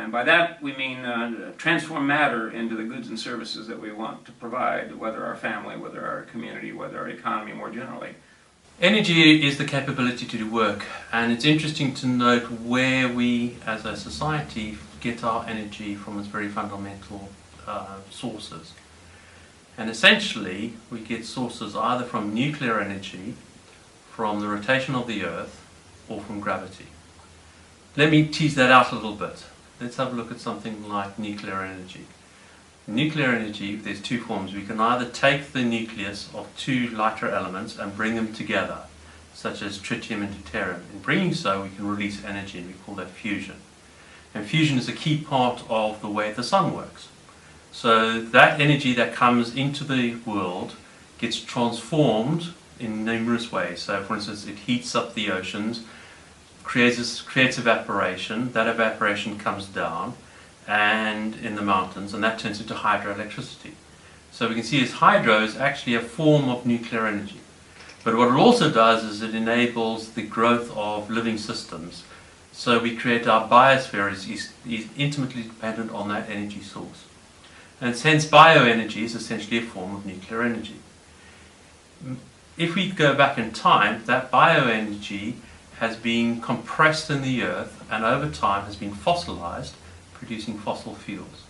And by that we mean transform matter into the goods and services that we want to provide, whether our family, whether our community, whether our economy more generally. Energy is the capability to do work, and it's interesting to note where we as a society get our energy from its very fundamental sources. And essentially we get sources either from nuclear energy, from the rotation of the Earth, or from gravity. Let me tease that out a little bit. Let's have a look at something like nuclear energy. Nuclear energy, there's two forms. We can either take the nucleus of two lighter elements and bring them together, such as tritium and deuterium. In bringing so, we can release energy, and we call that fusion. And fusion is a key part of the way the sun works. So that energy that comes into the world gets transformed in numerous ways. So for instance, it heats up the oceans, creates evaporation. That evaporation comes down and in the mountains, and that turns into hydroelectricity. So we can see as hydro is actually a form of nuclear energy. But what it also does is it enables the growth of living systems. So we create our biosphere is intimately dependent on that energy source. And hence bioenergy is essentially a form of nuclear energy. If we go back in time, that bioenergy has been compressed in the earth and over time has been fossilized, producing fossil fuels.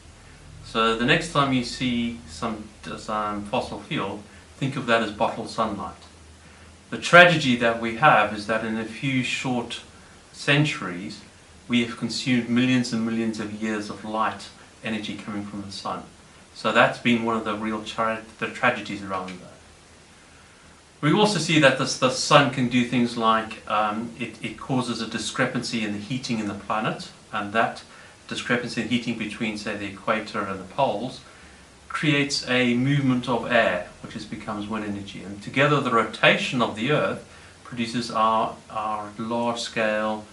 So the next time you see some fossil fuel, think of that as bottled sunlight. The tragedy that we have is that in a few short centuries we have consumed millions and millions of years of light energy coming from the sun. So that's been one of the real tragedies around that. We also see that the sun can do things like it causes a discrepancy in the heating in the planet, and that discrepancy in heating between, say, the equator and the poles creates a movement of air, which becomes wind energy. And together the rotation of the Earth produces our large-scale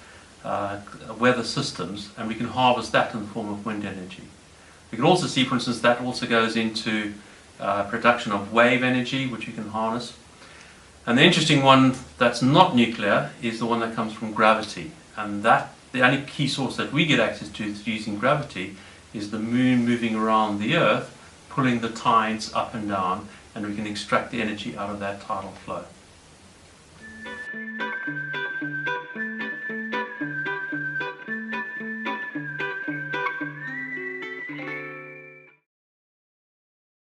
weather systems, and we can harvest that in the form of wind energy. We can also see, for instance, that also goes into production of wave energy, which we can harness. And the interesting one that's not nuclear is the one that comes from gravity. And that the only key source that we get access to using gravity is the moon moving around the Earth, pulling the tides up and down, and we can extract the energy out of that tidal flow.